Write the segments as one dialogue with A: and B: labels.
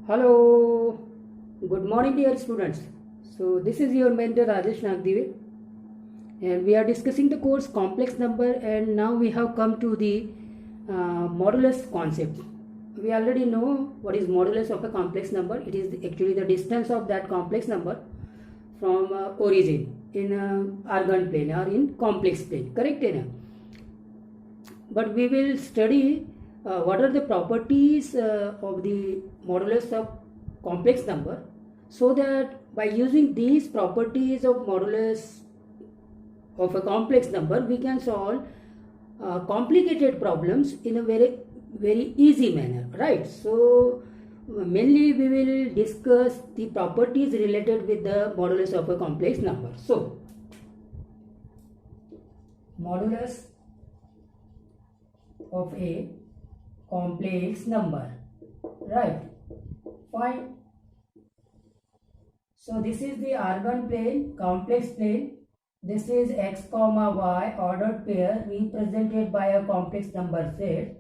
A: Hello, good morning, dear students. So, this is your mentor Rajesh Nagdive, and we are discussing the course complex number. And now we have come to the modulus concept. We already know what is modulus of a complex number. It is actually the distance of that complex number from origin in argand plane or in complex plane. Correct? है ना? But we will study what are the properties of the modulus of complex number, so that by using these properties of modulus of a complex number we can solve complicated problems in a very easy manner, right? So mainly we will discuss the properties related with the modulus of a complex number. So modulus of a complex number, right? Fine. So this is the argand plane, complex plane. This is x comma y ordered pair represented by a complex number z.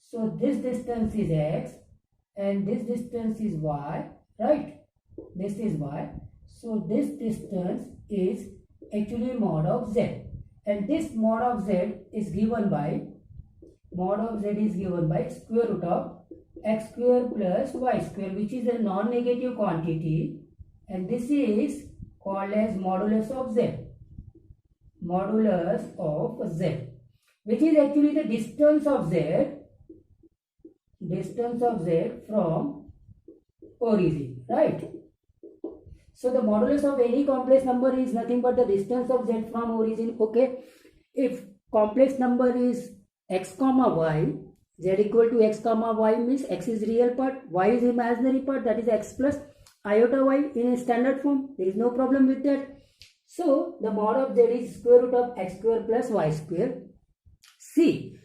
A: So this distance is x and this distance is y, right? This is y. So this distance is actually mod of z, and this mod of z is given by square root of x square plus y square, which is a non-negative quantity, and this is called as modulus of z, which is actually the distance of z from origin, right? So the modulus of any complex number is nothing but the distance of z from origin. Okay, if complex number is x comma y, z equal to x comma y means x is real part, y is imaginary part, that is x plus iota y in a standard form. There is no problem with that. So the mod of z is square root of x square plus y square. See,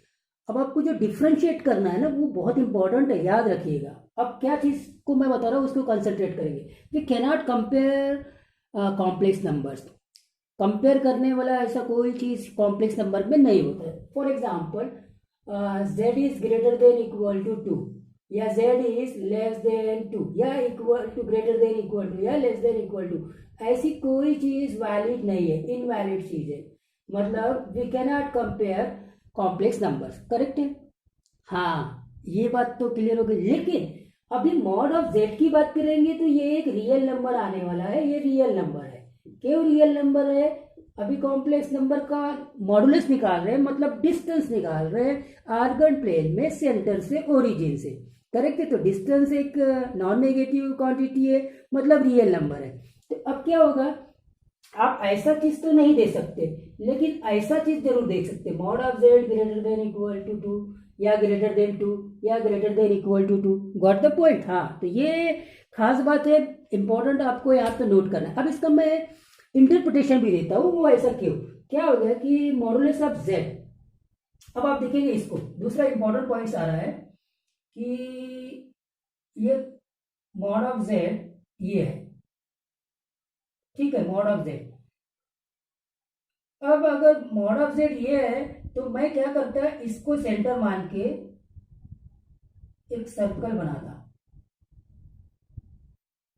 A: अब आपको जो differentiate करना है ना वो बहुत important है, याद रखिएगा. अब क्या चीज को मैं बता रहा हूँ उसको कंसंट्रेट करेंगे. We cannot compare complex numbers. Compare करने वाला ऐसा कोई चीज कॉम्प्लेक्स नंबर में नहीं होता है. For example z is greater than equal to 2 या z इज लेस देन 2 या equal to greater than equal to या लेस देन इक्वल टू, ऐसी कोई चीज वैलिड नहीं है, इनवैलिड चीज है. मतलब we cannot compare complex numbers. Correct है? हाँ, ये बात तो क्लियर हो गई. लेकिन अभी मॉड ऑफ z की बात करेंगे तो ये एक रियल नंबर आने वाला है. ये रियल नंबर है. क्यों रियल नंबर है? अभी कॉम्प्लेक्स नंबर का मॉडुलस निकाल रहे हैं, मतलब डिस्टेंस निकाल रहे हैं आर्गन प्लेन में सेंटर से ओरिजिन से. करेक्ट है? तो डिस्टेंस एक नॉन नेगेटिव क्वांटिटी है, मतलब रियल नंबर है. तो अब क्या होगा, आप ऐसा चीज तो नहीं दे सकते, लेकिन ऐसा चीज जरूर देख सकते. Mod of Z greater than equal to 2 या ग्रेटर देन 2 या greater than equal to 2. Got the point? हाँ, तो ये खास बात है, इंपॉर्टेंट आपको यहाँ पे नोट करना है. अब इसका मैं इंटरप्रिटेशन भी देता हूँ. वो ऐसा क्यों, क्या हो गया कि मॉडुलस ऑफ जेड. अब आप देखेंगे इसको, दूसरा इंपॉर्टेंट पॉइंट आ रहा है कि ये मॉड ऑफ जेड ये है, ठीक है, मॉड ऑफ जेड. अब अगर मॉड ऑफ जेड ये है तो मैं क्या करता है, इसको सेंटर मान के एक सर्कल बनाता.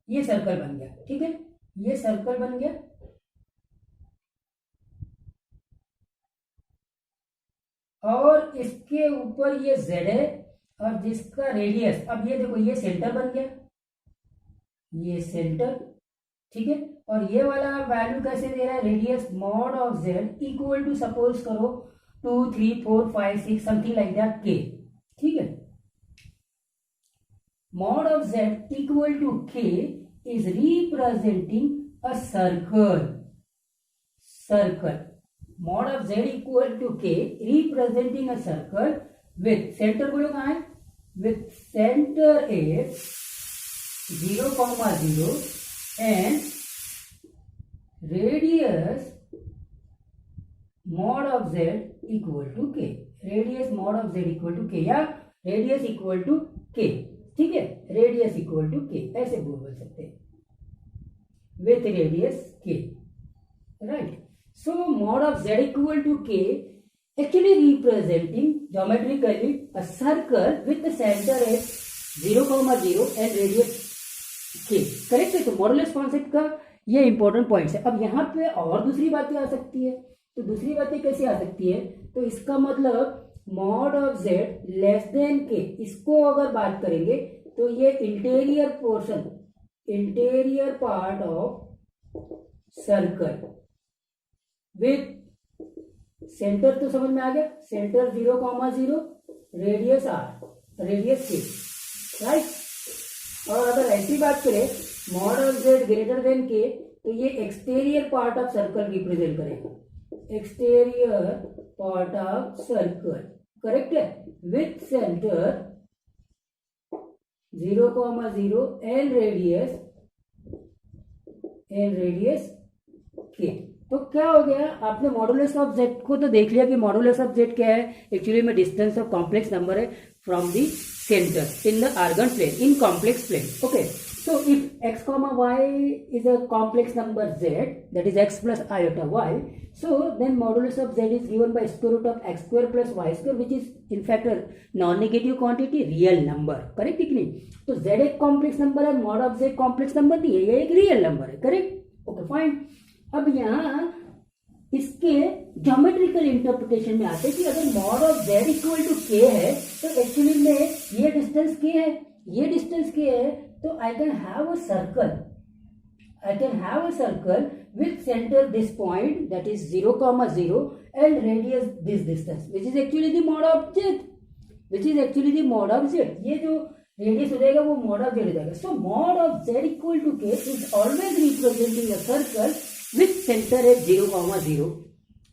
A: ये सर्कल बन गया, ठीक है, ये सर्कल बन गया. और इसके ऊपर ये z है और जिसका रेडियस, अब ये देखो, ये सेंटर बन गया, ये सेंटर, ठीक है. और ये वाला वैल्यू कैसे दे रहा है, radius mod of z equal to suppose करो 2 3 4 5 6 समथिंग लाइक दैट k, ठीक है. Mod of z equal to k is representing a circle. Mod of z equal to k representing a circle with centre, बोलो कहां है, with centre at 0,0 and radius mod of z equal to k. Radius mod of z equal to k या radius equal to k, ठीक है, radius equal to k, ऐसे बोल सकते हैं, with radius k, right. So mod of z equal to k actually representing geometrically a circle with the center at 0,0 and radius के। Correct है। तो modulus concept का ये इंपॉर्टेंट पॉइंट्स है। अब यहाँ पे और दूसरी बातें आ सकती है। तो दूसरी बातें कैसे आ सकती है? तो इसका मतलब mod of Z less than K, इसको अगर बात करेंगे तो ये interior portion, interior part of circle with centre, तो समझ में आ गया, centre 0,0, radius R, radius K, right. और अगर ऐसी बात करें mod of Z greater than K, तो ये exterior part of circle represent करेगा, exterior part of circle, correct है, with centre 0,0 and radius K. तो क्या हो गया, आपने मॉडुलस ऑफ जेड को तो देख लिया कि मॉडुलस ऑफ जेड क्या है, एक्चुअली में डिस्टेंस ऑफ कॉम्प्लेक्स नंबर है from the centre in the Argand plane, in complex plane. Okay, so if x comma y is a complex number z, that is x plus iota y, so then modulus of z is given by square root of x square plus y square, which is in fact a non-negative quantity, real number, correct है कि नहीं? तो z एक complex number है, mod of z complex number नहीं है, ये एक रियल नंबर है, करेक्ट, ओके फाइन। अब यहाँ इसके ज्योमेट्रिकल इंटरप्रिटेशन में आते हैं कि अगर mod of z equal to k है तो एक्चुअली में ये डिस्टेंस k है, ये डिस्टेंस k है, तो I can have a circle, I can have a circle with center this point, that is 0,0 and radius this distance, which is actually the mod of z, which is actually the mod of z। ये जो radius हो जाएगा वो mod of z हो जाएगा। So mod of z equal to k is always representing a circle with center at 0,0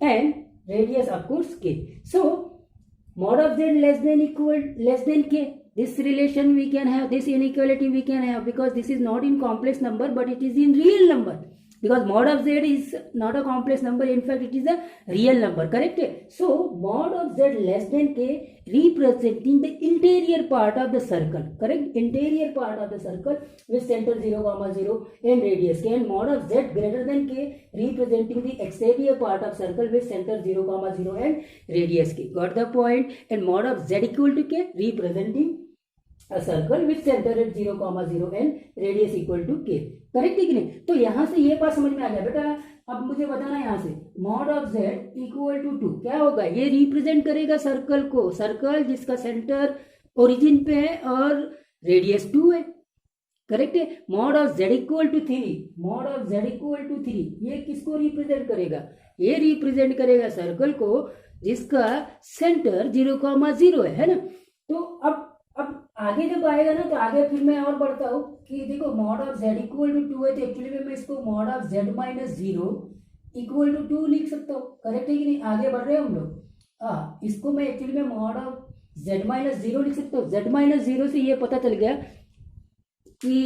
A: and radius of course k। So mod of z less than k, this relation we can have, this inequality we can have, because this is not in complex number but it is in real number, because mod of z is not a complex number, in fact it is a real number, correct? So mod of z less than k representing the interior part of the circle, correct, interior part of the circle with center 0,0 and radius k, and mod of z greater than k representing the exterior part of circle with center 0,0 and radius k, got the point? And mod of z equal to k representing a circle with center at 0,0 and radius equal to k, correct है कि नहीं? तो यहां से ये बात समझ में आ गया बेटा। अब मुझे बताना यहां से mod of z equal to 2 क्या होगा, ये रिप्रेजेंट करेगा सर्कल को, सर्कल जिसका सेंटर ओरिजिन पे है और रेडियस 2 है, करेक्ट है। Mod of z equal to 3, mod of z equal to 3 ये किसको रिप्रेजेंट करेगा, ये रिप्रेजेंट करेगा सर्कल को जिसका सेंटर 0,0 है ना। तो अब आगे जब आएगा ना तो आगे फिर मैं और बढ़ता हूँ कि देखो mod of z equal to 2 है, तो एक्चुअली में मैं इसको mod of z minus 0 equal to 2 लिख सकता हूँ, करेक्ट है कि नहीं? आगे बढ़ रहे हैं हम लोग। इसको मैं एक्चुअली में मॉड ऑफ z माइनस 0 लिख सकता हूँ। z माइनस 0 से ये पता चल गया कि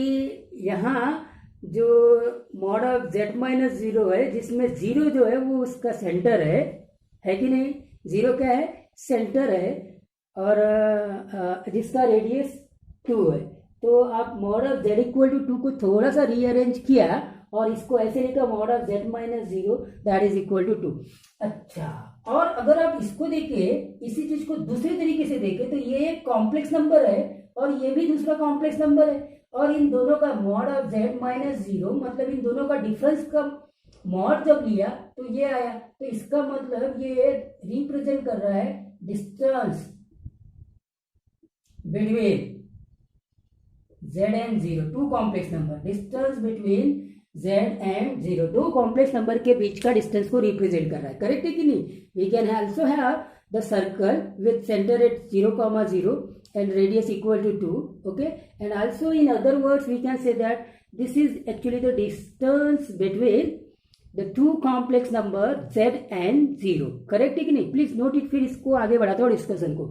A: यहाँ जो मॉड ऑफ z माइनस 0 है जिसमें 0 जो है वो उसका सेंटर है कि नहीं? 0 क्या है? सेंटर है, और जिसका रेडियस 2 है। तो आप mod of z equal to 2 को थोड़ा सा रीअरेंज किया और इसको ऐसे लिखा mod of z minus 0 that is equal to 2। अच्छा, और अगर आप इसको देखें, इसी चीज को दूसरे तरीके से देखें, तो ये एक कॉम्प्लेक्स नंबर है और ये भी दूसरा कॉम्प्लेक्स नंबर है, और इन दोनों का मॉड ऑफ z माइनस 0 मतलब इन दोनों का डिफरेंस का मॉड जब लिया तो ये आया। तो इसका मतलब ये रिप्रेजेंट कर रहा है distance between z and 0, two complex number, distance between z and 0, दो कॉम्प्लेक्स नंबर के बीच का डिस्टेंस को रिप्रेजेंट कर रहा है, करेक्ट है कि नहीं? We can also have the circle with centre at 0,0 and radius equal to 2, okay, and also in other words we can say that this is actually the distance between the two complex number z and 0, correct है कि नहीं? Please note it. फिर इसको आगे बढ़ाते हो discussion को।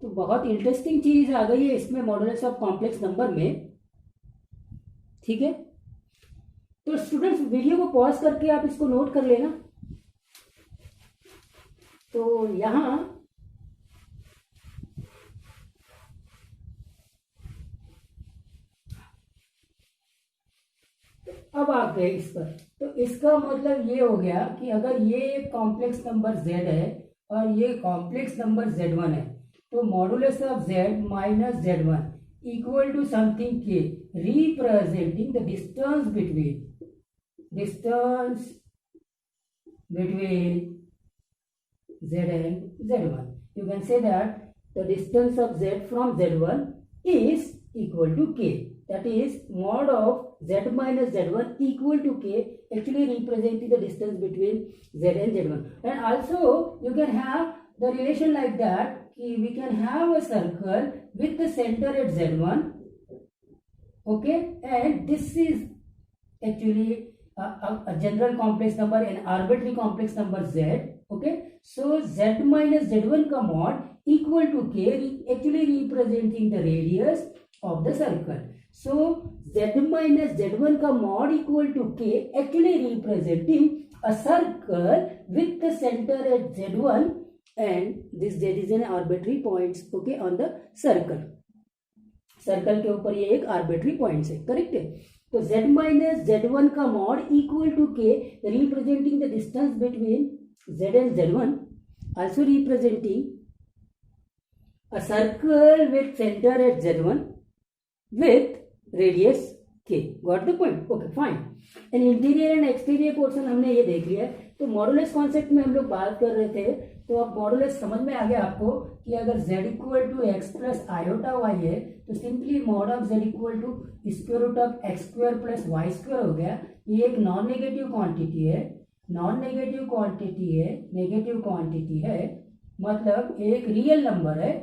A: तो बहुत इंटरेस्टिंग चीज आ गई है इसमें मॉडुलस ऑफ कॉम्प्लेक्स नंबर में, ठीक है। तो स्टूडेंट्स वीडियो को पॉज करके आप इसको नोट कर लेना। तो यहां अब आप गए इस पर, तो इसका मतलब ये हो गया कि अगर ये एक कॉम्प्लेक्स नंबर z है और ये कॉम्प्लेक्स नंबर z1 है, तो modulus of z minus z1 equal to something k, representing the distance between z and z1. You can say that the distance of z from z1 is equal to k. That is mod of z minus z1 equal to k, actually representing the distance between z and z1. And also you can have the relation like that, we can have a circle with the center at z1, okay, and this is actually a general complex number, an arbitrary complex number z, okay. So z minus z1 का mod equal to k, actually representing the radius of the circle. So z minus z1 का mod equal to k, actually representing a circle with the center at z1, and this z is an arbitrary points, okay, on the circle. Circle के ऊपर ये एक arbitrary points है, correct है. तो z minus z1 का mod equal to k, representing the distance between z and z1, also representing a circle with center at z1 with radius k. Got the point? Okay, fine. And interior and exterior portion हमने ये देख लिया. तो modulus concept में हम लोग बात कर रहे थे, तो अब मॉडुलस समझ में आ गया आपको कि अगर z equal to x plus iota y है, तो simply mod of z equal to square root of x square plus y square हो गया. ये एक नॉन नेगेटिव क्वांटिटी है, नॉन नेगेटिव क्वांटिटी है, नेगेटिव क्वांटिटी है, मतलब एक रियल नंबर है,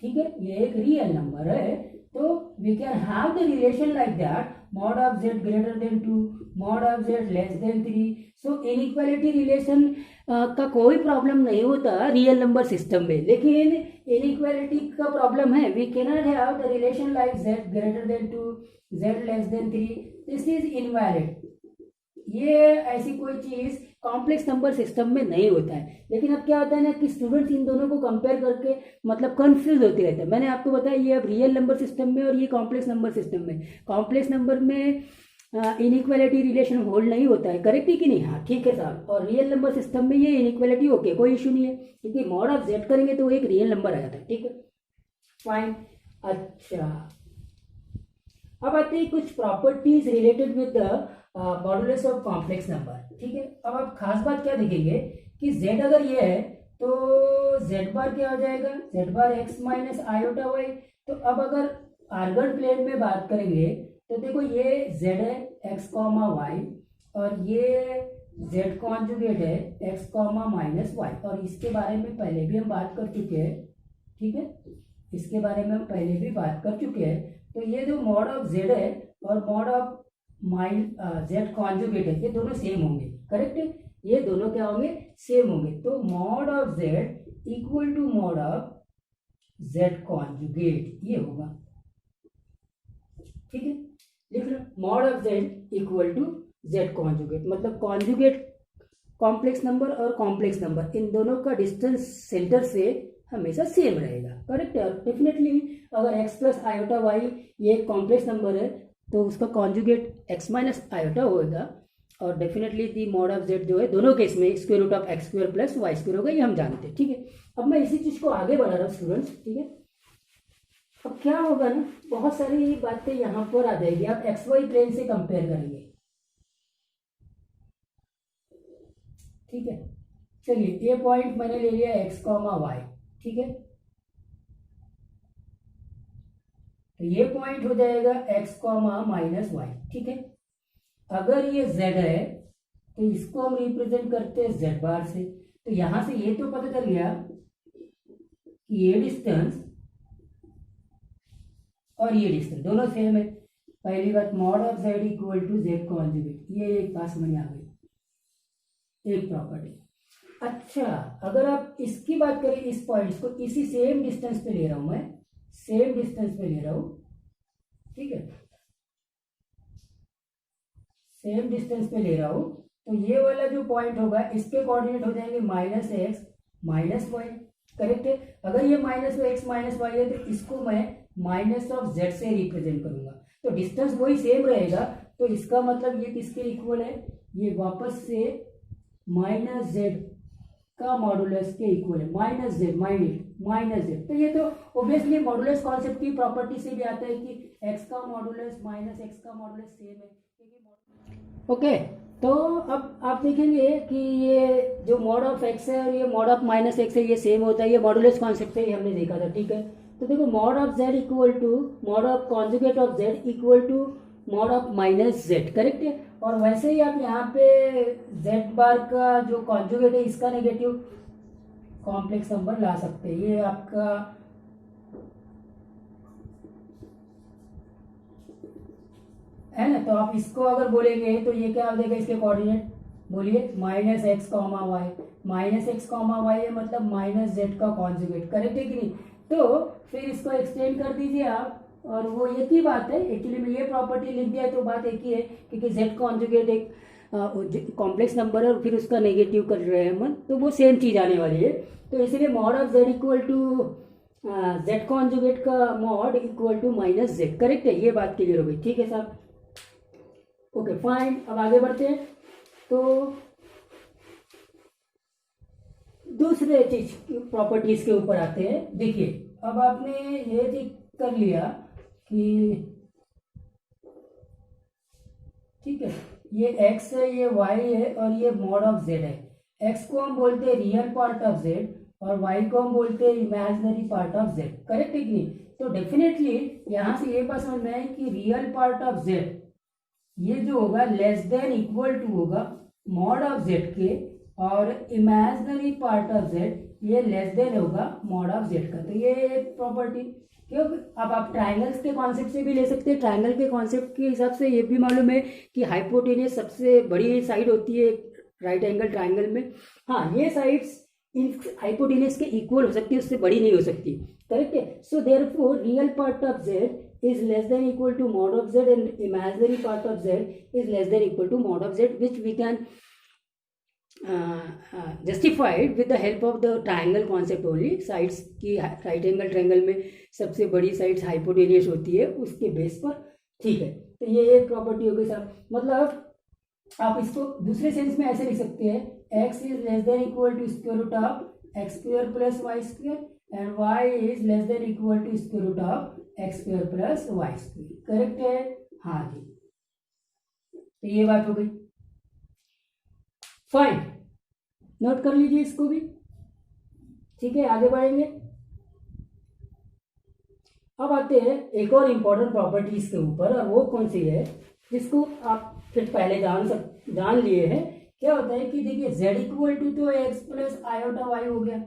A: ठीक है, ये एक रियल नंबर है. तो we can have the relation like that, mod of z greater than 2, mod of z less than 3. So inequality relation का कोई प्रॉब्लम नहीं होता रियल नंबर सिस्टम में, लेकिन इनइक्वालिटी का प्रॉब्लम है. We cannot have the relation like z greater than 2, z less than 3. This is invalid. ये ऐसी कोई चीज कॉम्प्लेक्स नंबर सिस्टम में नहीं होता है. लेकिन अब क्या होता है ना कि स्टूडेंट्स इन दोनों को कंपेयर करके मतलब कंफ्यूज होते रहते हैं. मैंने आपको बताया ये अब रियल नंबर सिस्टम में और ये कॉम्प्लेक्स नंबर सिस्टम में. कॉम्प्लेक्स नंबर में इनइक्वालिटी रिलेशन होल्ड नहीं होता है, करेक्ट है कि नहीं? हाँ ठीक है साहब. और रियल नंबर सिस्टम में ये इनइक्वालिटी ओके, कोई इशू नहीं है, क्योंकि मॉड ऑफ जेड करेंगे तो एक रियल नंबर आ जाता है. ठीक है, फाइन. अच्छा, अब आते हैं कुछ properties related with the modulus of complex number. ठीक है, अब आप खास बात क्या देखेंगे कि z अगर ये है तो z बार क्या हो जाएगा, z बार x माइनस आयोटा वाई. तो अब अगर आर्गन प्लेन में बात करेंगे तो देखो ये z है x कॉमा वाई, और ये z कॉन्जुगेट है x कॉमा माइनस वाई. और इसके बारे में पहले भी हम बात कर चुके हैं, ठीक है, इसके बारे में हम पहले भी बात कर चुके हैं. तो ये जो मॉड ऑफ z है और मॉड ऑफ z कॉन्जुगेट है, ये दोनों सेम होंगे, करेक्ट है, ये दोनों क्या होंगे, सेम होंगे. तो mod of z equal to mod of z conjugate ये होगा. ठीक है, लिख लो, mod of z equal to z conjugate, मतलब कॉन्जुगेट कॉम्प्लेक्स नंबर और कॉम्प्लेक्स नंबर इन दोनों का डिस्टेंस सेंटर से हमेशा सेम रहेगा, करेक्ट है. और डेफिनेटली अगर x प्लस आयोटा वाई ये कॉम्प्लेक्स नंबर है तो उसका कॉन्जुगेट x माइनस आयोटा होगा. और definitely the mod of z जो है दोनों केस में square root of x square plus y square होगा, ये हम जानते हैं. ठीक है, अब मैं इसी चीज को आगे बढ़ा रहा हूँ स्टूडेंट्स. ठीक है, अब क्या होगा ना, बहुत सारी बातें यहाँ पर आ जाएगी. आप एक्स वाई प्लेन से कंपेयर करेंगे. ठीक है, चलिए ये पॉइंट मैंने ले लिया एक्स कॉमा वाई. ठीक है, तो ये पॉइंट हो जाएगा x कॉमा माइनस वाई. ठीक है, अगर ये z है तो इसको हम रिप्रेजेंट करते हैं z बार से. तो यहां से ये तो पता चल गया कि ये डिस्टेंस और ये डिस्टेंस दोनों सेम है. पहली बात, mod of z equal to z conjugate, ये एक पास में आ गई, एक प्रॉपर्टी. अच्छा, अगर आप इसकी बात करें, इस पॉइंट्स को इसी सेम डिस्टेंस पे ले रहा हूं मैं, सेम डिस्टेंस पे ले रहा हूं. ठीक है, सेम डिस्टेंस पे ले रहा हूं. तो ये वाला जो पॉइंट होगा इसके कोऑर्डिनेट हो जाएंगे minus x minus y, correct है. अगर ये माइनस एक्स माइनस वाई है तो इसको मैं माइनस ऑफ जेड से रिप्रेजेंट करूंगा. तो डिस्टेंस वही सेम रहेगा. तो इसका मतलब ये किसके इक्वल है, ये वापस से माइनस जेड का मॉडुलस के इक्वल है, माइनस जेड, माइनस जेड। तो ये तो ऑब्वियसली मॉडुलस कॉन्सेप्ट की प्रॉपर्टी से भी आता है कि एक्स का मॉडुलस माइनस एक्स का मॉडुलस सेम है। ओके, तो अब आप देखेंगे कि ये जो मॉड ऑफ एक्स है और ये मॉड ऑफ माइनस एक्स है, ये सेम होता है, ये मॉडुलस कॉन्सेप्ट से ही हमने देखा था, ठीक है। तो देखो mod of z equal to mod of conjugate of z equal to mod of minus z, correct है। और वैसे ही आप यहाँ पे जेड बार का जो कॉन्जुगेट है इसका नेगेटिव कॉम्प्लेक्स नंबर ला सकते हैं। ये आपका है ना, तो आप इसको अगर बोलेंगे तो ये क्या हो जाएगा, इसके कोऑर्डिनेट बोलिए minus x comma y, minus x comma y है मतलब माइनस जेड का कॉन्जुगेट, करेक्ट है कि नहीं। तो फिर इसको एक्सटेंड कर दीजिए आप, और वो एक ही बात है एक्चुअली में, ये प्रॉपर्टी लिख दिया है तो बात एक ही है, क्योंकि जेड कॉन्जुगेट एक कॉम्प्लेक्स नंबर है और फिर उसका नेगेटिव कर रहे हैं हम, तो वो सेम चीज आने वाली है। तो इसलिए mod of z equal to z conjugate का mod equal to minus z, correct है। ये बात क्लियर हो गई, ठीक है साहब। ओके फाइन, अब आगे बढ़ते हैं। तो दूसरे चीज प्रॉपर्टीज के ऊपर आते हैं। देखिए अब आपने ये चीज कर लिया कि ठीक है, ये x है, ये y है और ये मॉड ऑफ z है। x को हम बोलते हैं रियल पार्ट ऑफ z और y को हम बोलते हैं imaginary part of z, correct है कि नहीं। तो डेफिनेटली यहां से ये बात समझ में आए कि रियल पार्ट ऑफ z ये जो होगा लेस देन इक्वल टू होगा मॉड ऑफ z के, और इमेजिनरी पार्ट ऑफ z ये लेस देन होगा मॉड ऑफ z का। तो ये एक प्रॉपर्टी, क्यों। अब आप ट्राइंगल्स के कॉन्सेप्ट से भी ले सकते हैं। ट्राइंगल के कॉन्सेप्ट के हिसाब से ये भी मालूम है कि हाइपोटेनियस सबसे बड़ी साइड होती है राइट एंगल ट्राइंगल में। हाँ, ये साइड्स इन हाइपोटेनियस के इक्वल हो सकती है, उससे बड़ी नहीं हो सकती, करेक्ट है। So therefore real part of z is less than equal to mod of z and imaginary part of z is less than equal to mod of z, which we can justified with the help of the triangle concept only। sides की right angle triangle में सबसे बड़ी sides hypotenuse होती है उसके base पर, ठीक है। तो ये एक प्रॉपर्टी हो गई साहब। मतलब आप इसको दूसरे सेंस में ऐसे लिख सकते हैं, x is less than equal to square root of x square plus y square and y is less than equal to square root of x square plus y square, correct है। हाँ जी, तो ये बात हो गई, फाइन, नोट कर लीजिए इसको भी, ठीक है। आगे बढ़ेंगे। अब आते हैं एक और इंपॉर्टेंट प्रॉपर्टीज के ऊपर, और वो कौन सी है जिसको आप फिर पहले जान लिए हैं। क्या होता है कि देखिए z इक्वल टू तो x प्लस आयोटा वाई हो गया,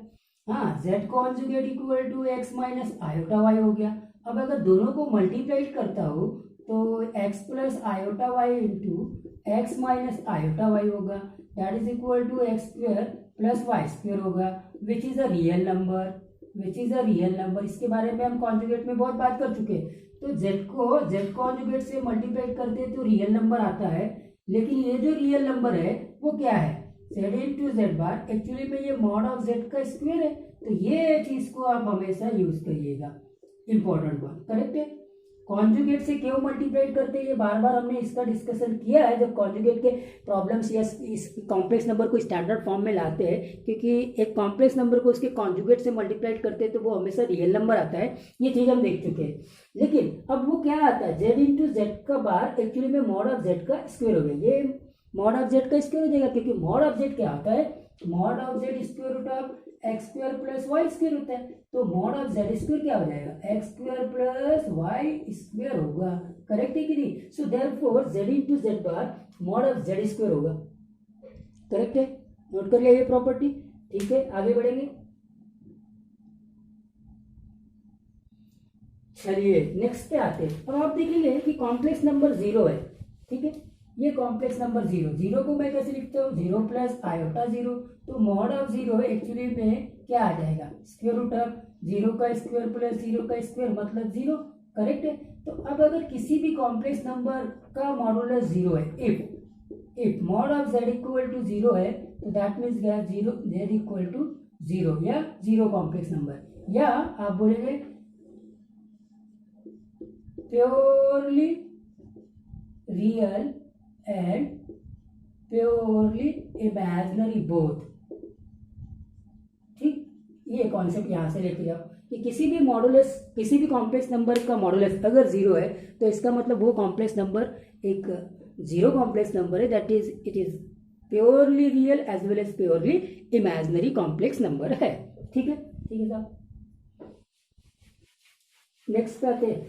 A: हाँ, z conjugate equal to x minus iota y हो गया। अब अगर दोनों को मल्टीप्लाइड करता हो तो x plus iota y into x minus iota y होगा, that is equal to x square plus y square होगा, which is a real number, which is a real number. इसके बारे में हम कॉन्जुगेट में बहुत बात कर चुके हैं। तो z को z कॉन्जुगेट से मल्टीप्लाइड करते हैं तो रियल नंबर आता है, लेकिन ये जो रियल नंबर है वो क्या है, z इंटू जेड बार, एक्चुअली में ये मॉड ऑफ z का स्क्वायर है। तो ये चीज को आप हमेशा यूज करिएगा, इंपॉर्टेंट बात, करेक्ट है। कॉन्जुगेट से क्यों मल्टीप्लाइड करते हैं, ये बार बार हमने इसका डिस्कशन किया है जब कॉन्जुगेट के प्रॉब्लम्स या इस कॉम्प्लेक्स नंबर को स्टैंडर्ड फॉर्म में लाते हैं, क्योंकि एक कॉम्प्लेक्स नंबर को उसके कॉन्जुगेट से मल्टीप्लाइड करते हैं तो वो हमेशा रियल नंबर आता है। ये चीज हम देख चुके हैं। लेकिन अब वो क्या आता है, जेड इंटू जेड का बार एक्चुअली में मॉड ऑफ जेड का स्क्वायर हो गया, ये मॉड ऑफ जेड का स्क्वायर हो जाएगा, क्योंकि मॉड ऑफ जेड क्या होता है, mod of z square root of x square plus y square होता है। तो मॉड ऑफ जेड स्क्वायर क्या हो जाएगा, x square plus y square होगा, करेक्ट है कि नहीं। So therefore z into z bar mod of z square होगा, करेक्ट है। नोट कर लिया ये प्रॉपर्टी, ठीक है। आगे बढ़ेंगे, चलिए नेक्स्ट पे आते हैं। अब आप देखेंगे कि कॉम्प्लेक्स नंबर 0 है, ठीक है। ये कॉम्प्लेक्स नंबर 0 को मैं कैसे लिखता हूँ, 0 प्लस आयोटा 0, तो मॉड ऑफ 0 एक्चुअली में क्या आ जाएगा, स्क्वायर रूट ऑफ 0 का स्क्वायर प्लस 0 का स्क्वायर मतलब 0, करेक्ट है। तो अब अगर किसी भी कॉम्प्लेक्स नंबर का मॉडुलस 0 है, if mod of z equal to 0 है, तो दैट मीन्स क्या, z इक्वल टू 0 या 0 कॉम्प्लेक्स नंबर, या आप बोलेंगे purely real and purely imaginary both. ठीक, ये कॉन्सेप्ट यहाँ से लेके जाओ कि किसी भी मॉडुलस, किसी भी कॉम्प्लेक्स नंबर का मॉडुलस अगर जीरो है तो इसका मतलब वो कॉम्प्लेक्स नंबर एक जीरो कॉम्प्लेक्स नंबर है, that is it is purely real as well as purely imaginary complex number है। ठीक है, ठीक है साहब। नेक्स्ट पे आते हैं।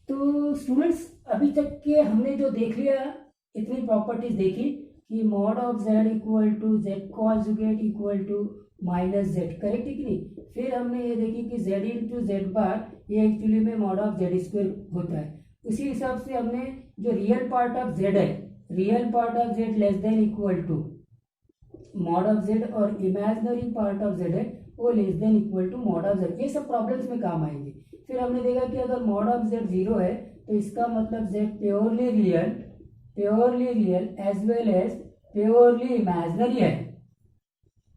A: तो स्टूडेंट्स अभी तक के हमने जो देख लिया, इतनी प्रॉपर्टीज देखी कि mod of z equal to z conjugate equal to minus z, correct है कि नहीं। फिर हमने ये देखी कि जेड इंटू जेड बार ये एक्चुअली में मॉड ऑफ जेड स्क्वायर होता है। उसी हिसाब से हमने जो रियल पार्ट ऑफ जेड है, real part of Z less than equal to mod of z और इमेजिनरी पार्ट ऑफ जेड है वो less than equal to mod of z, ये सब प्रॉब्लम्स में काम आएंगे। फिर हमने देखा कि अगर मॉड ऑफ जेड जीरो है तो इसका मतलब z purely real as well as purely imaginary है।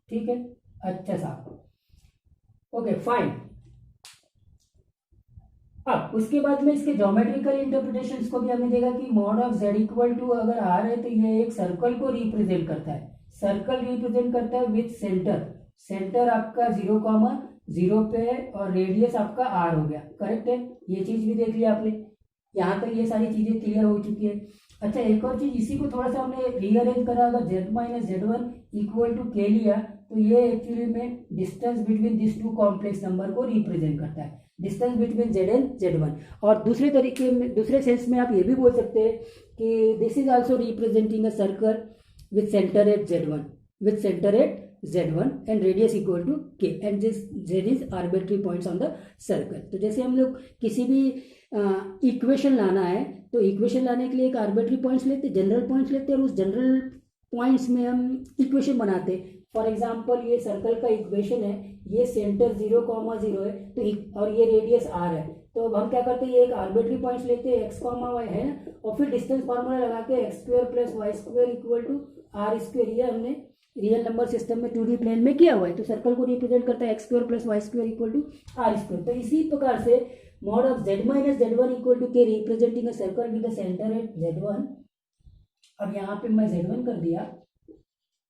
A: ठीक है, अच्छा साहब, ओके फाइन। अब उसके बाद में इसके ज्योमेट्रिकल इंटरप्रिटेशंस को भी हमने देखा कि mod of z equal to अगर आर है तो ये एक सर्कल को रिप्रेजेंट करता है, सर्कल रिप्रेजेंट करता है विथ सेंटर, सेंटर आपका 0,0 पे है और रेडियस आपका आर हो गया, करेक्ट है। ये चीज भी देख लिया आपने, यहाँ तक ये सारी चीजें क्लियर हो चुकी है। अच्छा, एक और चीज, इसी को थोड़ा सा हमने रीअरेंज करा, अगर z minus z one equal to k लिया तो ये एक्चुअली में distance between this two complex number को रिप्रेजेंट करता है, distance between z and z one. और दूसरे तरीके में, दूसरे सेंस में आप ये भी बोल सकते हैं कि this is also representing a circle with centre eight Z one, with centre at z1 and radius equal to k and this z is arbitrary points on the circle। तो जैसे हम लोग किसी भी इक्वेशन लाना है तो इक्वेशन लाने के लिए एक आर्बिट्री पॉइंट्स लेते, जनरल पॉइंट्स लेते हैं और उस जनरल पॉइंट्स में हम इक्वेशन बनाते। फॉर एग्जांपल ये सर्कल का इक्वेशन है, ये सेंटर 0,0 है तो और ये रेडियस r है, तो अब हम क्या करते हैं, ये एक आर्बिट्री पॉइंट्स लेते हैं x, y है ना, और फिर डिस्टेंस फार्मूला लगा के x² + y² equal to r², ये हमने रियल नंबर सिस्टम में 2D प्लेन में किया हुआ है। तो सर्कल को रिप्रेजेंट करता है x² + y² equal to r²। तो इसी प्रकार से mod of z minus z1 equal to k representing a circle with the centre at z1। अब यहाँ पे मैं z1 कर दिया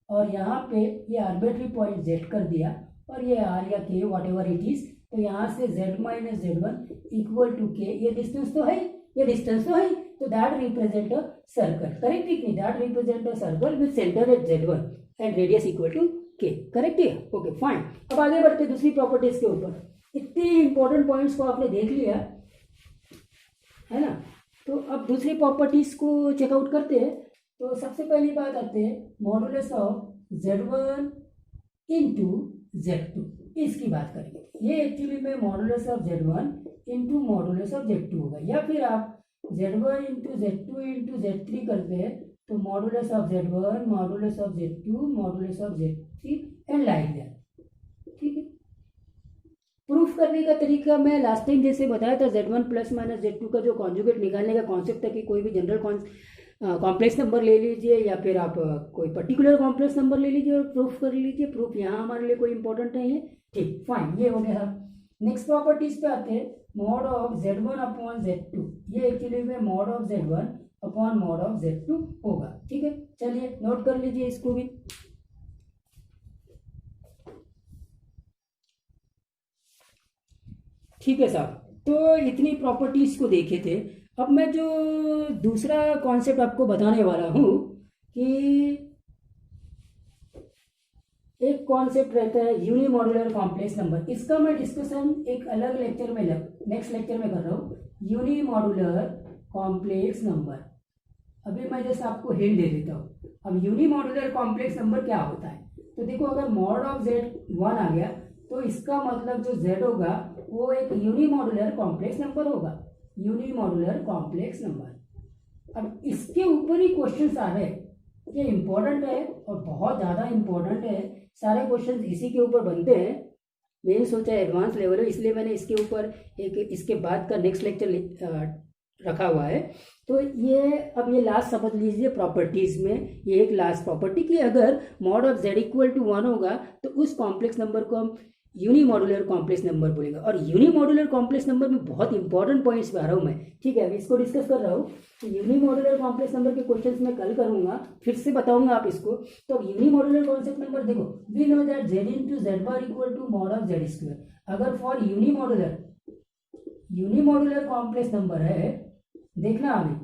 A: और यहाँ पे ये आर्बिट्री पॉइंट z कर दिया और ये r या k what ever it is. तो यहाँ से z minus z1 equal to के, ये डिस्टेंस तो है, ये डिस्टेंस तो है, तो that represent a circle, correct है, that represent a circle with centre at z1 and radius equal to k, correct है, ओके फाइन। अब आगे बढ़ते दूसरी प्रॉपर्टीज के ऊपर। इतने इंपॉर्टेंट पॉइंट्स को आपने देख लिया है ना, तो अब दूसरी प्रॉपर्टीज को चेकआउट करते हैं। तो सबसे पहली बात आते हैं modulus of z1 into z2, इसकी बात करेंगे। ये एक्चुअली में modulus of z1 into modulus of z2 होगा, या फिर आप z1 into z2 into z3 करते हैं तो modulus of z1 modulus of z2 modulus of z3 and like that. ठीक है, प्रूफ करने का तरीका मैं लास्ट टाइम जैसे बताया था, z1 प्लस माइनस z2 का जो कॉन्जुगेट निकालने का कॉन्सेप्ट था कि कोई भी जनरल कॉम्प्लेक्स नंबर ले लीजिए या फिर आप कोई पर्टिकुलर कॉम्प्लेक्स नंबर ले लीजिए और प्रूफ कर लीजिए। प्रूफ यहाँ हमारे लिए कोई इंपॉर्टेंट नहीं है, ठीक फाइन, ये हो गया। नेक्स्ट प्रॉपर्टीज पे आते हैं, mod of z1 upon z2, ये एक्चुअली में mod of z1 upon mod of z2 होगा। ठीक है, चलिए नोट कर लीजिए इसको भी। ठीक है साहब, तो इतनी प्रॉपर्टीज को देखे थे। अब मैं जो दूसरा कॉन्सेप्ट आपको बताने वाला हूं कि एक कॉन्सेप्ट रहता है यूनिमॉड्यूलर कॉम्प्लेक्स नंबर, इसका मैं डिस्कशन एक अलग लेक्चर में नेक्स्ट लेक्चर में कर रहा हूँ। यूनिमॉड्यूलर कॉम्प्लेक्स नंबर, अभी मैं जैसे आपको हिंट दे देता हूँ। अब यूनिमॉड्यूलर कॉम्प्लेक्स नंबर क्या होता है, तो देखो अगर मॉड ऑफ z1 आ गया तो इसका मतलब जो z होगा वो एक यूनिमॉड्यूलर कॉम्प्लेक्स नंबर होगा, यूनिमॉड्यूलर कॉम्प्लेक्स नंबर। अब इसके ऊपर ही क्वेश्चंस आ रहे हैं, ये इंपॉर्टेंट है और बहुत ज़्यादा इंपॉर्टेंट है, सारे क्वेश्चंस इसी के ऊपर बनते हैं। मैंने सोचा एडवांस लेवल है इसलिए मैंने इसके ऊपर एक इसके बाद का नेक्स्ट लेक्चर रखा हुआ है। तो ये अब ये लास्ट समझ लीजिए प्रॉपर्टीज में, ये एक लास्ट प्रॉपर्टी कि अगर mod of z equal to 1 होगा तो उस कॉम्प्लेक्स नंबर को हम यूनिमॉड्यूलर कॉम्प्लेक्स नंबर बोलेंगे। और यूनिमॉड्यूलर कॉम्प्लेक्स नंबर में बहुत इंपॉर्टेंट पॉइंट्स पे आ रहा हूँ मैं, ठीक है, अभी इसको डिस्कस कर रहा हूँ। तो यूनिमॉड्यूलर कॉम्प्लेक्स नंबर के क्वेश्चंस मैं कल करूंगा, फिर से बताऊंगा आप इसको। तो अब यूनिमॉड्यूलर कॉन्सेप्ट नंबर देखो, we know that z into z bar equal to mod of z square. अगर फॉर यूनिमॉड्यूलर कॉम्प्लेक्स नंबर है, देखना अभी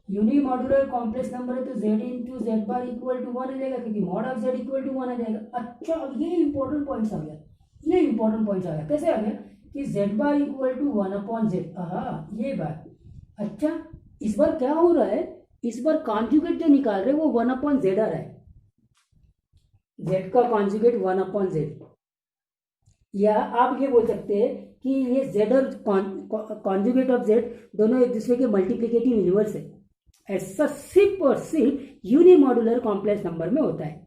A: यूनिमॉड्यूलर कॉम्प्लेक्स नंबर है तो z into z bar equal to 1 आ जाएगा, क्योंकि mod of z equal to 1 आ जाएगा। अच्छा, अब ये इंपॉर्टेंट पॉइंट्स आ गया, ये इंपॉर्टेंट पॉइंट्स आ गया। कैसे आ गया कि z bar equal to 1 upon z। ये बात। अच्छा, इस बार क्या हो रहा है, इस बार कॉन्जुगेट जो निकाल रहे हैं वो 1 अपॉन z आ रहा है, z का कॉन्जुगेट 1 अपॉन z। या आप ये बोल सकते हैं कि ये z और कॉन्जुगेट ऑफ z दोनों एक दूसरे के मल्टीप्लिकेटिव इनवर्स है। ऐसा सिर्फ और सिर्फ यूनिमॉड्यूलर कॉम्प्लेक्स नंबर में होता है।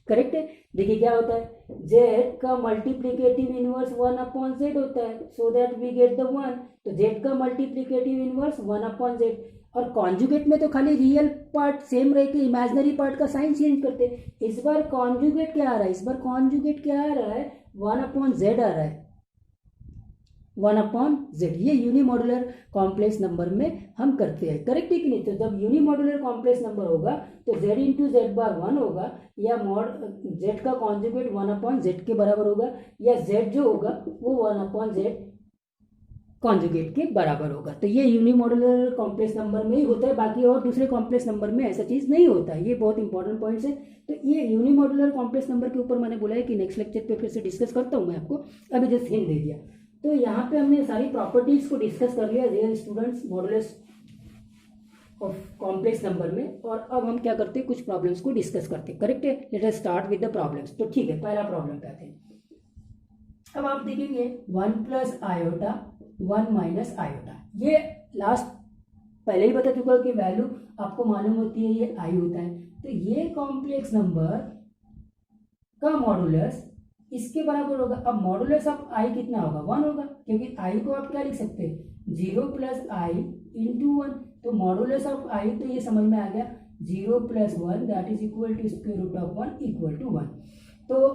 A: करेक्ट है। देखिए क्या होता है, z का मल्टीप्लिकेटिव इनवर्स 1 अपॉन z होता है, so that we get the 1। तो z का मल्टीप्लिकेटिव इनवर्स 1 अपॉन z। और कॉन्जुगेट में तो खाली रियल पार्ट सेम रह के इमेजिनरी पार्ट का साइन चेंज करते। इस बार कॉन्जुगेट क्या आ रहा है, इस बार कॉन्जुगेट क्या आ रहा है, 1 अपॉन z आ रहा है, 1 अपॉन z। ये यूनिमॉड्यूलर कॉम्प्लेक्स नंबर में हम करते हैं। करेक्ट है कि नहीं। तो जब यूनिमॉड्यूलर कॉम्प्लेक्स नंबर होगा तो z इंटू जेड बार 1 होगा, या मॉड z का कॉन्जुगेट 1 अपॉन z के बराबर होगा, या z जो होगा वो 1 अपॉन z कॉन्जुगेट के बराबर होगा। तो ये यूनिमॉड्यूलर कॉम्प्लेक्स नंबर में ही होता है, बाकी और दूसरे कॉम्प्लेक्स नंबर में ऐसा चीज़ नहीं होता है। ये बहुत इंपॉर्टेंट पॉइंट्स है। तो ये यूनिमॉड्यूलर कॉम्प्लेक्स नंबर के ऊपर मैंने बोला है कि नेक्स्ट लेक्चर पे फिर से डिस्कस करता हूँ मैं आपको, अभी जस्ट हिंट दे दिया। तो यहाँ पे हमने सारी प्रॉपर्टीज को डिस्कस कर लिया real students modulus of complex number में। और अब हम क्या करते हैं, कुछ प्रॉब्लम्स को डिस्कस करते हैं। करेक्ट है। Let us start with the problems. तो ठीक है, पहला प्रॉब्लम पे आते हैं। अब आप देखेंगे 1 प्लस आयोटा 1 माइनस आयोटा। ये लास्ट पहले ही बता चुका हूं कि वैल्यू आपको मालूम होती है, ये आई होता है। तो ये कॉम्प्लेक्स नंबर का मॉडुलस इसके बराबर होगा। अब मॉडुलस ऑफ आई कितना होगा, 1 होगा, क्योंकि आई को आप क्या लिख सकते हैं, 0 प्लस आई इंटू 1। तो मॉडुलस ऑफ आई तो ये समझ में आ गया, 0 plus 1 that is equal to square root of 1 equal to 1। तो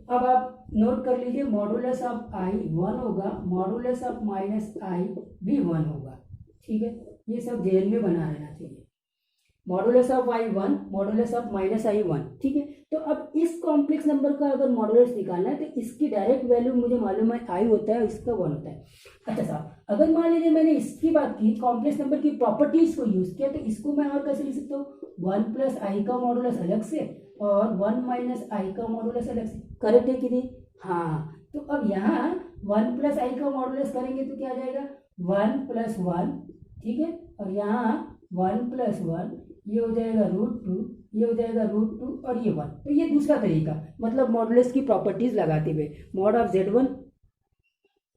A: अब आप नोट कर लीजिए, मॉडुलस ऑफ आई 1 होगा, मॉडुलस ऑफ माइनस आई भी 1 होगा। ठीक है, ये सब जेल में बना रहना चाहिए। Modulus of i 1, modulus of minus i 1। ठीक है। तो अब इस कॉम्प्लेक्स नंबर का अगर मॉडुलस निकालना है तो इसकी डायरेक्ट वैल्यू मुझे मालूम है आई होता है, इसका 1 होता है। अच्छा साहब, अगर मान लीजिए मैंने इसकी बात की, कॉम्प्लेक्स नंबर की प्रॉपर्टीज को यूज किया, तो इसको मैं और कैसे लिख सकता हूँ, 1 प्लस आई का मॉडुलस अलग से और 1 माइनस आई का मॉडुलस अलग से। करेक्ट है कि नहीं। हाँ, तो अब यहाँ 1 प्लस आई का मॉडुलस करेंगे तो क्या आ जाएगा, 1 प्लस 1। ठीक है। और यहाँ 1 प्लस 1 ये हो जाएगा √2, ये हो जाएगा √2 और ये 1। तो ये दूसरा तरीका, मतलब मॉडुलस की प्रॉपर्टीज लगाते हुए, mod of z1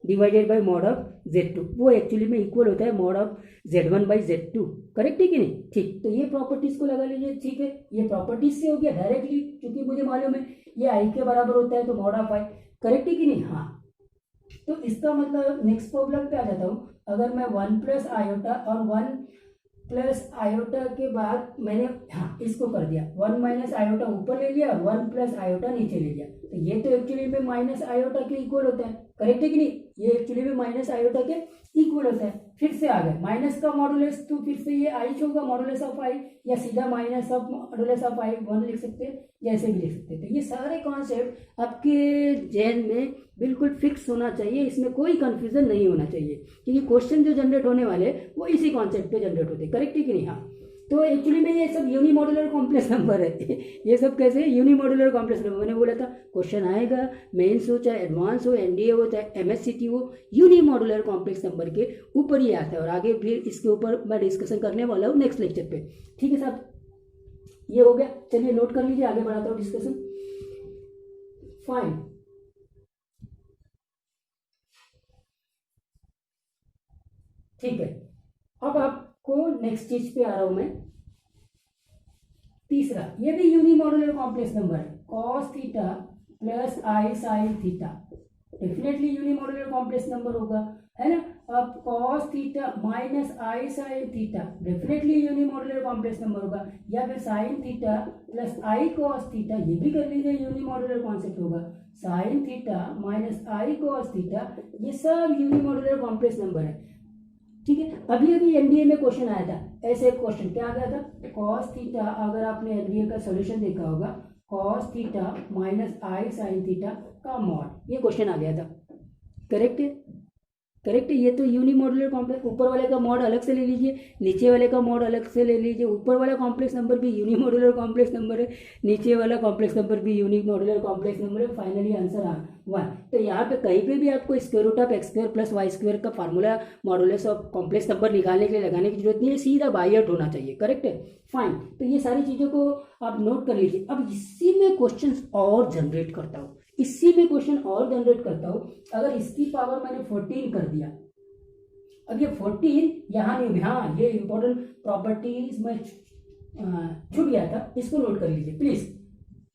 A: divided by mod of z2, वो एक्चुअली में इक्वल होता है mod of z1 by z2। Correct है कि नहीं। ठीक, तो ये प्रॉपर्टीज को लगा लीजिए। ठीक है, ये प्रॉपर्टीज से हो गया डायरेक्टली, क्योंकि मुझे मालूम है ये आई के बराबर होता है, तो मॉड ऑफ आई। करेक्ट है कि नहीं। हाँ, तो इसका मतलब नेक्स्ट प्रॉब्लम पे आ जाता हूँ। अगर मैं 1 प्लस आयोटा और 1 प्लस आयोटा के बाद मैंने इसको कर दिया, 1 माइनस आयोटा ऊपर ले लिया और 1 प्लस आयोटा नीचे ले लिया, तो ये तो एक्चुअली में माइनस आयोटा के इक्वल होता है। करेक्ट है कि नहीं। ये एक्चुअली में माइनस आयोटा के इक्वल होता है। फिर से आ गए माइनस का मॉडुलस, तो फिर से ये आई होगा मॉडुलस ऑफ आई, या सीधा minus of modulus of i 1 लिख सकते हैं, जैसे भी लिख सकते हैं। तो ये सारे कॉन्सेप्ट आपके जहन में बिल्कुल फिक्स होना चाहिए, इसमें कोई कंफ्यूजन नहीं होना चाहिए, क्योंकि क्वेश्चन जो जनरेट होने वाले वो इसी कॉन्सेप्ट पे जनरेट होते हैं। करेक्ट है कि नहीं। हाँ, तो एक्चुअली में ये सब यूनिमॉड्यूलर कॉम्प्लेक्स नंबर है। ये सब कैसे यूनिमॉड्यूलर कॉम्प्लेक्स नंबर, मैंने बोला था क्वेश्चन आएगा, मेंस हो चाहे एडवांस हो, एनडीए हो चाहे एमएससीटी हो, यूनिमॉड्यूलर कॉम्प्लेक्स नंबर के ऊपर ही आता है। और आगे फिर इसके ऊपर मैं डिस्कशन करने वाला हूँ नेक्स्ट लेक्चर पे। ठीक है साहब, ये हो गया। चलिए नोट कर लीजिए, आगे बढ़ाता हूँ डिस्कशन। फाइन, ठीक है। अब आपको नेक्स्ट चीज पे आ रहा हूं मैं, तीसरा। ये भी यूनिमॉड्यूलर कॉम्प्लेक्स नंबर है, cos theta plus i sine theta definitely unimodular complex number होगा, है ना। अब cos theta minus i sine theta definitely unimodular complex number होगा, या फिर sine theta plus i cos theta, ये भी कर लीजिए यूनिमॉड्यूलर कॉन्सेप्ट होगा। Sine theta minus i cos theta ये सब यूनिमॉड्यूलर कॉम्प्लेक्स नंबर है, ठीक है। अभी अभी एनडीए में क्वेश्चन आया था, ऐसे एक क्वेश्चन क्या आ गया था, कॉस थीटा, अगर आपने एनडीए का सॉल्यूशन देखा होगा, cos theta minus i sine theta का मॉड, ये क्वेश्चन आ गया था। करेक्ट है, करेक्ट है। ये तो यूनिमॉड्यूलर कॉम्प्लेक्स, ऊपर वाले का मॉड अलग से ले लीजिए, नीचे वाले का मॉड अलग से ले लीजिए। ऊपर वाला कॉम्प्लेक्स नंबर भी यूनिमॉड्यूलर कॉम्प्लेक्स नंबर है, नीचे वाला कॉम्प्लेक्स नंबर भी यूनिमॉड्यूलर कॉम्प्लेक्स नंबर है। Finally answer 1। तो यहाँ पे कहीं पे भी आपको square root of x square plus y square का formula modulus of complex number निकालने के लिए लगाने की जरूरत नहीं है, सीधा बाई आउट होना चाहिए। करेक्ट है, फाइन। तो ये सारी चीज़ों को आप नोट कर लीजिए। अब इसी में क्वेश्चन और जनरेट करता हूँ, इसी में क्वेश्चन और जनरेट करता हूँ। अगर इसकी पावर मैंने 14 कर दिया, अब ये 14 यहाँ नहीं, हाँ ये इंपॉर्टेंट प्रॉपर्टीज में छूट गया था, इसको नोट कर लीजिए प्लीज।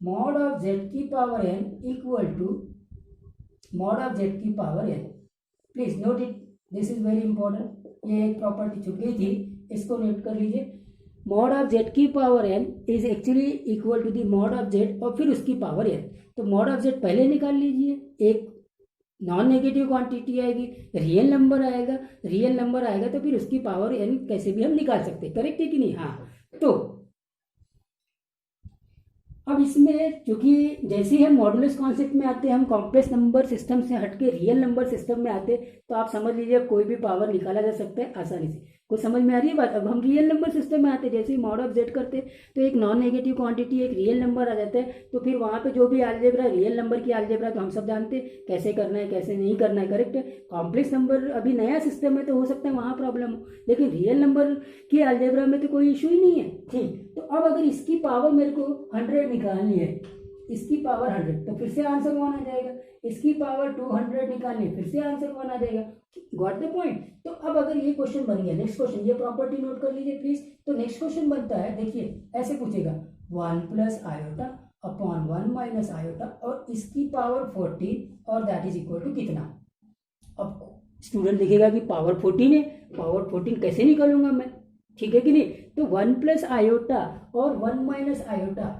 A: मॉड ऑफ जेड की power n equal to mod of z की power n, please note it, this is very important. ये एक प्रॉपर्टी छूट गई थी, इसको नोट कर लीजिए। मॉड ऑफ जेड की power n is actually equal to the mod of z और फिर उसकी पावर एन। तो मॉड ऑफ जेड पहले निकाल लीजिए, एक नॉन नेगेटिव क्वांटिटी आएगी, रियल नंबर आएगा, रियल नंबर आएगा तो फिर उसकी पावर एन कैसे भी हम निकाल सकते हैं। करेक्ट है कि नहीं? हाँ। तो अब इसमें क्योंकि जैसे ही हम मॉडुलस कॉन्सेप्ट में आते हैं, हम कॉम्प्लेक्स नंबर सिस्टम से हटके रियल नंबर सिस्टम में आते हैं, तो आप समझ लीजिए कोई भी पावर निकाला जा सकता है आसानी से। कुछ समझ में आ रही है बात? अब हम रियल नंबर सिस्टम में आते हैं, जैसे ही मॉड ऑफ जेड करते हैं तो एक नॉन नेगेटिव क्वांटिटी एक रियल नंबर आ जाता है, तो फिर वहाँ पे जो भी अलजेब्रा, रियल नंबर की अलजेब्रा तो हम सब जानते हैं कैसे करना है कैसे नहीं करना है। करेक्ट है। कॉम्प्लेक्स नंबर अभी नया सिस्टम है तो हो सकता है वहाँ प्रॉब्लम हो, लेकिन रियल नंबर की अलजेब्रा में तो कोई इशू ही नहीं है। ठीक, तो अब अगर इसकी पावर मेरे को 100 निकालनी है, इसकी पावर 100, तो फिर से आंसर 1 आ जाएगा। इसकी पावर 200 निकालनी, फिर से आंसर 1 आ जाएगा। Got the point? तो अब अगर ये क्वेश्चन बन गया, नेक्स्ट क्वेश्चन, ये प्रॉपर्टी नोट कर लीजिए प्लीज। तो नेक्स्ट क्वेश्चन बनता है, देखिए ऐसे पूछेगा 1 plus iota upon 1 minus iota और इसकी पावर 14 और दैट इज इक्वल टू कितना। अब स्टूडेंट लिखेगा कि पावर 14 है, पावर 14 कैसे निकालूंगा मैं? ठीक है कि नहीं? तो 1 प्लस आयोटा और 1 माइनस आयोटा,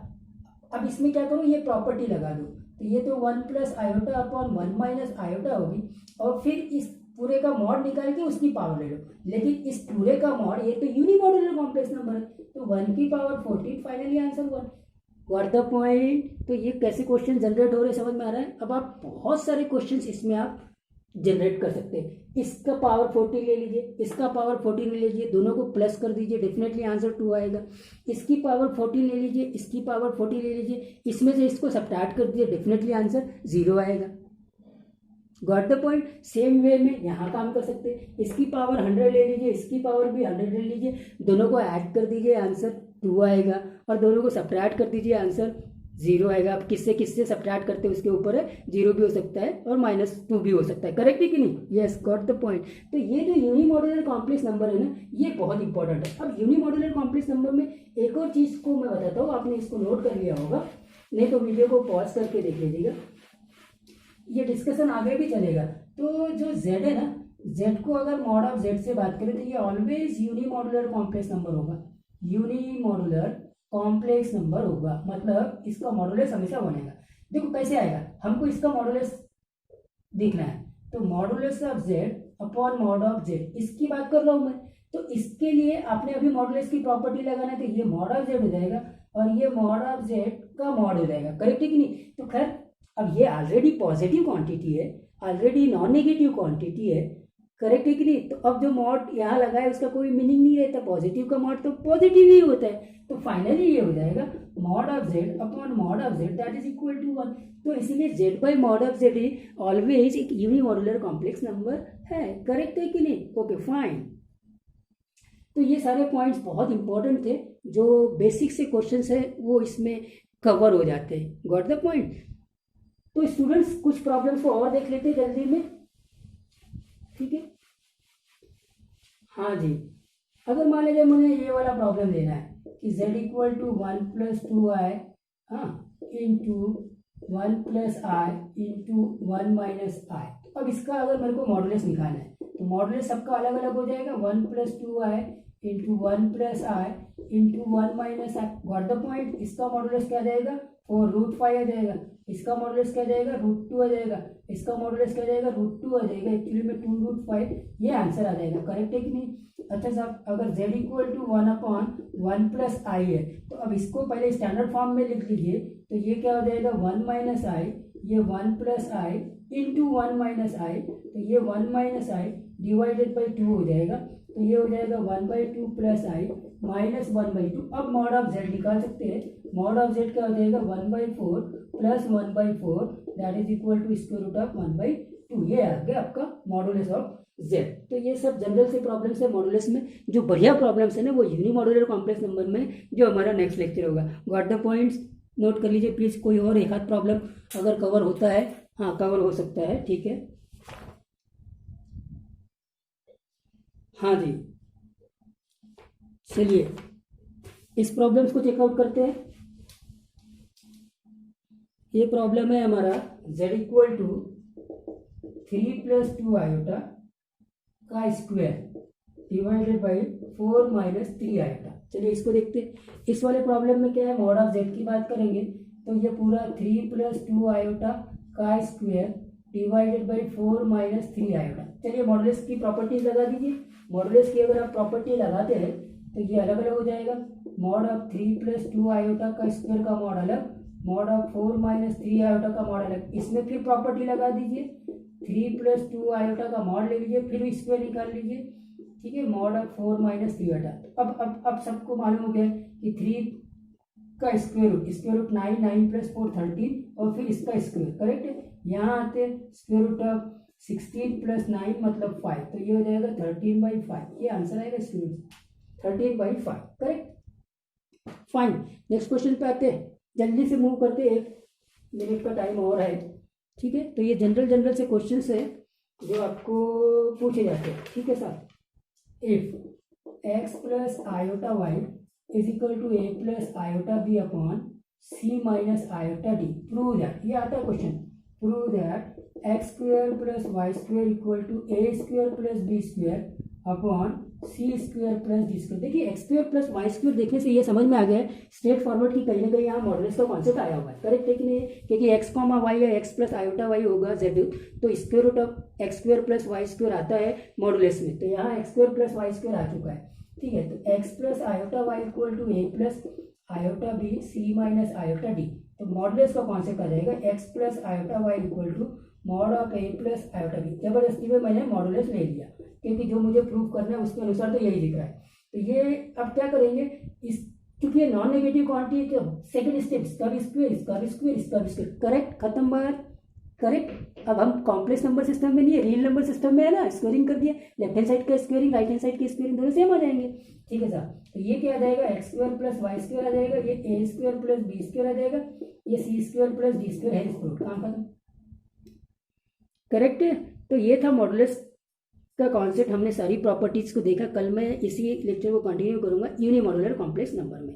A: अब इसमें क्या करूँ, ये प्रॉपर्टी लगा दूँ, तो ये तो 1 plus iota upon 1 minus iota होगी, और फिर इस पूरे का मॉड निकाल के उसकी पावर ले लो। लेकिन इस पूरे का मॉड, ये तो यूनिमॉड्यूलर कॉम्प्लेक्स नंबर है, तो 1 की power 14, finally answer 1। What the point? तो ये कैसे क्वेश्चन जनरेट हो रहे समझ में आ रहा है? अब आप बहुत सारे क्वेश्चन इसमें आप जनरेट कर सकते हैं। इसका पावर 14 ले लीजिए, इसका पावर 14 ले लीजिए, दोनों को प्लस कर दीजिए, डेफिनेटली आंसर 2 आएगा। इसकी पावर 14 ले लीजिए, इसकी पावर 14 ले लीजिए, इसमें से इसको सब्ट्रैक्ट कर दीजिए, डेफिनेटली आंसर 0 आएगा। Got the point? Same way में यहाँ काम कर सकते हैं। इसकी पावर 100 ले लीजिए, इसकी पावर भी 100 ले लीजिए, दोनों को ऐड कर दीजिए, आंसर 2 आएगा, और दोनों को सब्ट्रैक्ट कर दीजिए, आंसर 0 आएगा। अब किससे किससे सब्ट्रैक्ट करते हैं उसके ऊपर है, 0 भी हो सकता है और -2 भी हो सकता है। करेक्ट है कि नहीं? Yes, got the point. तो ये जो यूनिमॉड्यूलर कॉम्प्लेक्स नंबर है ना, ये बहुत इंपॉर्टेंट है। अब यूनिमॉड्यूलर कॉम्प्लेक्स नंबर में एक और चीज़ को मैं बताता हूँ, आपने इसको नोट कर लिया होगा, नहीं तो वीडियो को पॉज करके देख लीजिएगा, ये डिस्कशन आगे भी चलेगा। तो जो z है ना, z को अगर मॉड ऑफ z से बात करें तो ये ऑलवेज यूनिमॉड्यूलर कॉम्प्लेक्स नंबर होगा, यूनिमॉड्यूलर कॉम्प्लेक्स नंबर होगा, मतलब इसका मॉडुलस हमेशा बनेगा। देखो कैसे आएगा, हमको इसका मॉडुलस देखना है, तो modulus of z upon mod of z, इसकी बात कर रहा हूं मैं। तो इसके लिए आपने अभी मॉडुलस की प्रॉपर्टी लगाना है, तो ये मॉड ऑफ z हो जाएगा और ये मॉड ऑफ z का मॉड हो जाएगा। करेक्ट है कि नहीं? तो खैर, अब ये ऑलरेडी पॉजिटिव क्वांटिटी है, ऑलरेडी नॉन नेगेटिव क्वांटिटी है। करेक्ट है कि नहीं? तो अब जो मॉड यहाँ लगा है उसका कोई मीनिंग नहीं रहता, पॉजिटिव का मॉड तो पॉजिटिव ही होता है। तो फाइनली ये हो जाएगा mod of z upon mod of z that is equal to 1। तो इसीलिए z by mod of z always एक यूनिमॉड्यूलर कॉम्प्लेक्स नंबर है। करेक्ट है कि नहीं? Okay, fine. तो ये सारे पॉइंट्स बहुत इंपॉर्टेंट थे, जो बेसिक से क्वेश्चन है वो इसमें कवर हो जाते हैं। Got the point? तो स्टूडेंट्स कुछ प्रॉब्लम्स को और देख लेते हैं जल्दी में, ठीक है? हाँ जी, अगर मान लीजिए मुझे ये वाला प्रॉब्लम लेना है कि z equal to 1 plus 2i हाँ इंटू 1 प्लस आई इंटू 1 माइनस आई। अब इसका अगर मेरे को मॉडुलस निकालना है तो मॉडुलस सबका अलग अलग हो जाएगा, 1 plus 2i into 1 plus I into 1 minus I. Got the point. इसका मॉडुलस क्या आ जाएगा, 4√5 आ जाएगा। इसका मॉडुलस क्या आ जाएगा, √2 आ जाएगा। इसका मॉडुलस क्या आ जाएगा, √2 आ जाएगा। एक्चुअली में 2√5 ये आंसर आ जाएगा। करेक्ट है कि नहीं? अच्छा साहब, अगर z इक्वल टू 1/1 प्लस आई है तो अब इसको पहले स्टैंडर्ड फॉर्म में लिख लीजिए। तो ये क्या हो जाएगा, 1 माइनस आई, ये 1 प्लस आई इंटू 1 माइनस आई। तो ये 1 माइनस आई डिवाइडेड बाई 2 हो जाएगा। तो ये हो जाएगा 1/2 प्लस आई माइनस 1/2। अब मॉड ऑफ z निकाल सकते हैं। मॉड ऑफ z क्या हो जाएगा, 1/4 plus 1/4 that is equal to square root of 1/2। ये आ गया आपका मॉडुलस ऑफ z। तो ये सब जनरल से प्रॉब्लम्स है मॉडुलस में। जो बढ़िया प्रॉब्लम्स है ना वो यूनिमॉड्यूलर कॉम्प्लेक्स नंबर में, जो हमारा नेक्स्ट लेक्चर होगा। गॉट द पॉइंट्स, नोट कर लीजिए प्लीज। कोई और एक आध प्रॉब्लम अगर कवर होता है, हाँ कवर हो सकता है, ठीक है। हाँ जी, चलिए इस प्रॉब्लम्स को चेकआउट करते हैं। ये प्रॉब्लम है हमारा z equal to 3 plus 2 iota का square divided by 4 minus 3 iota. चलिए इसको देखते हैं। इस वाले प्रॉब्लम में क्या है, मॉड ऑफ z की बात करेंगे तो ये पूरा 3 प्लस 2 आयोटा का square divided by 4 minus 3 iota. चलिए मॉडुलस की प्रॉपर्टीज लगा दीजिए। मॉडुलस की अगर आप प्रॉपर्टी लगाते हैं तो ये अलग अलग हो जाएगा। मॉड ऑफ 3 प्लस 2 आयोटा का स्क्वायर का मॉड अलग, मॉड ऑफ 4 माइनस 3 आयोटा का मॉड अलग। इसमें फिर प्रॉपर्टी लगा दीजिए। 3 प्लस 2 आयोटा का मॉड ले लीजिए, फिर स्क्वायर निकाल लीजिए, ठीक है। Mod of 4 minus 3 iota. अब सबको मालूम हो गया कि 3 का स्क्वायर रूट 9, 9 प्लस 4 13 और फिर इसका स्क्वायर। करेक्ट है। यहाँ आते हैं स्क्वायर रूट ऑफ 16 प्लस 9 मतलब 5। तो ये हो जाएगा 13/5। ये आंसर आएगा square 13/5। Correct, fine. Next question पे आते हैं, जल्दी से मूव करते हैं, 1 मिनट का टाइम और है, ठीक है। तो ये जनरल से क्वेश्चन है जो आपको पूछे जाते हैं, ठीक है sir. If x plus iota y is equal to a plus iota b upon c minus iota d, prove that. ये आता है question, prove that x square plus y square equal to a square plus b square upon c square plus d square. देखिए x square plus y square देखने से ये समझ में आ गया है स्ट्रेट फॉरवर्ड की कहीं ना कहीं यहाँ मॉडुलस का कॉन्सेप्ट आया हुआ है। करेक्ट है कि नहीं? क्योंकि एक्स कॉमा वाई या एक्स प्लस आयोटा वाई होगा जेड, तो square root of x square plus y square आता है मॉडुलस में। तो यहाँ x square plus y square आ चुका है, ठीक है। तो x plus iota y equal to a plus iota b c minus iota d. तो मॉडुलस का कॉन्सेप्ट आ जाएगा x plus iota y equal to mod of a plus iota b. जबरदस्ती में मैंने मॉडुलस ले लिया क्योंकि जो मुझे प्रूव करना है उसके अनुसार तो यही दिख रहा है। तो ये अब क्या करेंगे, इस क्योंकि ये नॉन नेगेटिव क्वांटिटी तो सेकंड स्टेप इसका भी स्क्वायर, इसका भी स्क्वायर, इसका भी स्क्वायर। करेक्ट, खत्म बात। करेक्ट। अब हम कॉम्प्लेक्स नंबर सिस्टम में नहीं है, रियल नंबर सिस्टम में है ना। स्क्वायरिंग कर दिया, लेफ्ट हैंड साइड का स्क्वायरिंग राइट हैंड साइड की स्क्वायरिंग दोनों सेम आ जाएंगे, ठीक है सर। तो ये क्या आ जाएगा, x square plus y square आ जाएगा, ये a square plus b square आ जाएगा, ये c square plus d square है। इसको काम खत्म। करेक्ट है। तो ये था मॉडुलस का कॉन्सेप्ट। हमने सारी प्रॉपर्टीज को देखा। कल मैं इसी लेक्चर को कंटिन्यू करूंगा यूनिमॉड्यूलर कॉम्प्लेक्स नंबर में।